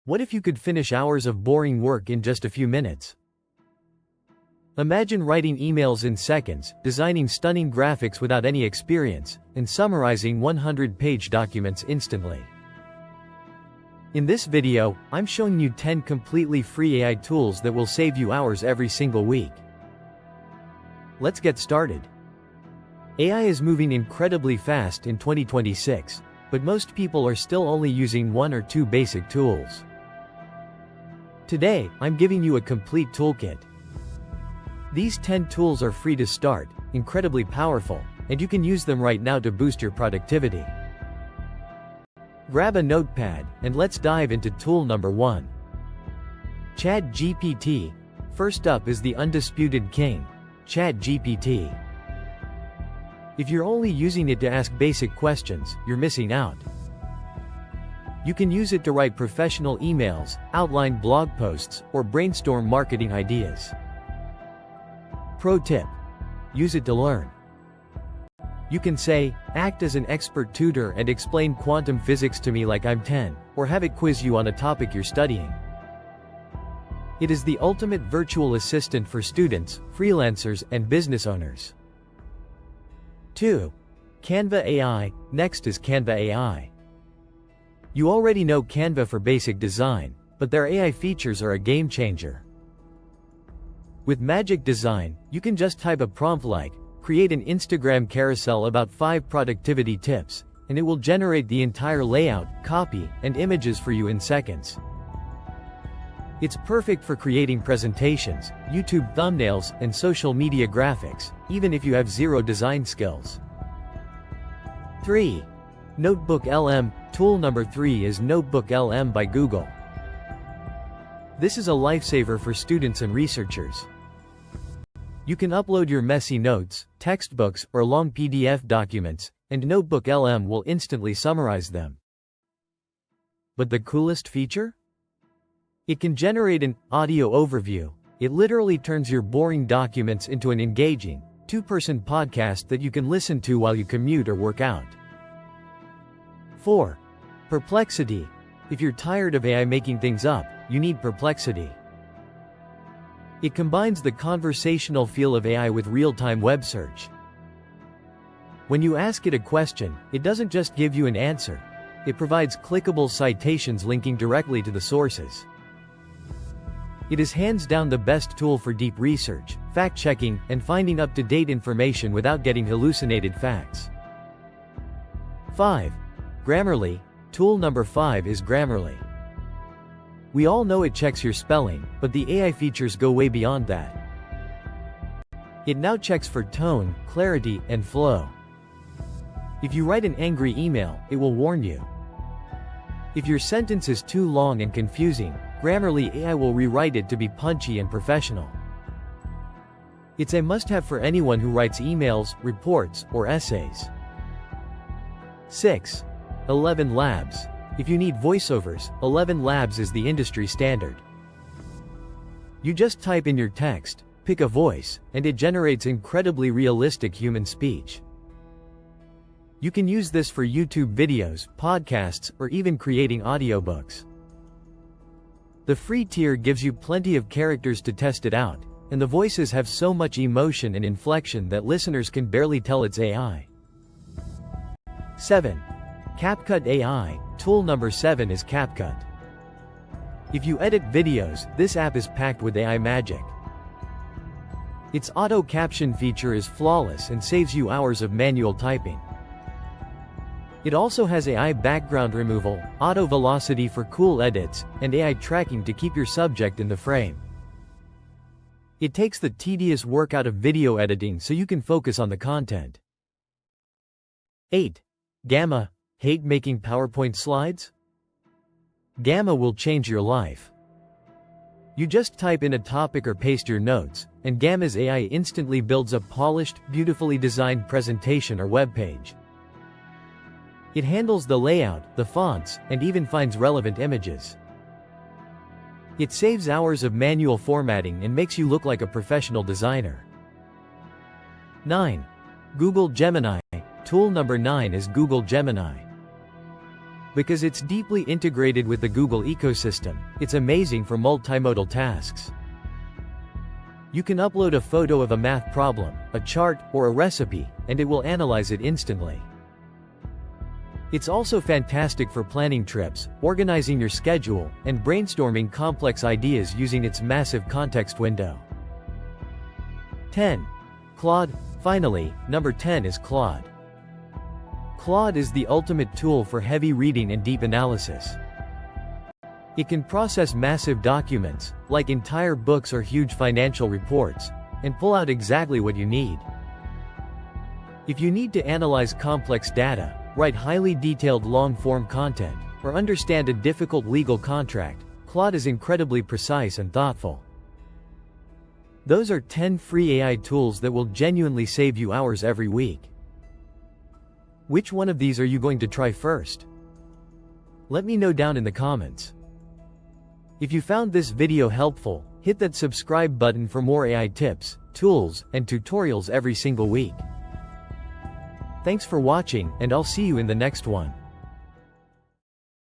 What if you could finish hours of boring work in just a few minutes? Imagine writing emails in seconds, designing stunning graphics without any experience, and summarizing 100-page documents instantly. In this video, I'm showing you 10 completely free AI tools that will save you hours every single week. Let's get started. AI is moving incredibly fast in 2026, but most people are still only using one or two basic tools. Today, I'm giving you a complete toolkit. These 10 tools are free to start, incredibly powerful, and you can use them right now to boost your productivity. Grab a notepad, and let's dive into tool number 1. ChatGPT. First up is the undisputed king, ChatGPT. If you're only using it to ask basic questions, you're missing out. You can use it to write professional emails, outline blog posts, or brainstorm marketing ideas. Pro tip: use it to learn. You can say, act as an expert tutor and explain quantum physics to me like I'm 10, or have it quiz you on a topic you're studying. It is the ultimate virtual assistant for students, freelancers, and business owners. 2. Canva AI. Next is Canva AI. You already know Canva for basic design, but their AI features are a game changer. With Magic Design, you can just type a prompt like, create an Instagram carousel about 5 productivity tips, and it will generate the entire layout, copy, and images for you in seconds. It's perfect for creating presentations, YouTube thumbnails, and social media graphics, even if you have zero design skills. 3. Notebook LM. Tool number 3 is Notebook LM by Google. This is a lifesaver for students and researchers. You can upload your messy notes, textbooks, or long PDF documents, and Notebook LM will instantly summarize them. But the coolest feature? It can generate an audio overview. It literally turns your boring documents into an engaging, 2-person podcast that you can listen to while you commute or work out. 4. Perplexity. If you're tired of AI making things up, you need Perplexity. It combines the conversational feel of AI with real-time web search. When you ask it a question, it doesn't just give you an answer. It provides clickable citations linking directly to the sources. It is hands down the best tool for deep research, fact-checking, and finding up-to-date information without getting hallucinated facts. 5. Grammarly. Tool number 5 is Grammarly. We all know it checks your spelling, but the AI features go way beyond that. It now checks for tone, clarity, and flow. If you write an angry email, it will warn you. If your sentence is too long and confusing, Grammarly AI will rewrite it to be punchy and professional. It's a must-have for anyone who writes emails, reports, or essays. 6. 11 Labs. If you need voiceovers, 11 Labs is the industry standard. You just type in your text, pick a voice, and it generates incredibly realistic human speech. You can use this for YouTube videos, podcasts, or even creating audiobooks. The free tier gives you plenty of characters to test it out, and the voices have so much emotion and inflection that listeners can barely tell it's AI. 7. CapCut AI. Tool number 7 is CapCut. If you edit videos, this app is packed with AI magic. Its auto caption feature is flawless and saves you hours of manual typing. It also has AI background removal, auto velocity for cool edits, and AI tracking to keep your subject in the frame. It takes the tedious work out of video editing so you can focus on the content. 8. Gamma. Hate making PowerPoint slides? Gamma will change your life. You just type in a topic or paste your notes, and Gamma's AI instantly builds a polished, beautifully designed presentation or web page. It handles the layout, the fonts, and even finds relevant images. It saves hours of manual formatting and makes you look like a professional designer. 9. Google Gemini. Tool number 9 is Google Gemini. Because it's deeply integrated with the Google ecosystem, it's amazing for multimodal tasks. You can upload a photo of a math problem, a chart, or a recipe, and it will analyze it instantly. It's also fantastic for planning trips, organizing your schedule, and brainstorming complex ideas using its massive context window. 10. Claude. Finally, number 10 is Claude. Claude is the ultimate tool for heavy reading and deep analysis. It can process massive documents, like entire books or huge financial reports, and pull out exactly what you need. If you need to analyze complex data, write highly detailed long-form content, or understand a difficult legal contract, Claude is incredibly precise and thoughtful. Those are 10 free AI tools that will genuinely save you hours every week. Which one of these are you going to try first? Let me know down in the comments. If you found this video helpful, hit that subscribe button for more AI tips, tools, and tutorials every single week. Thanks for watching, and I'll see you in the next one.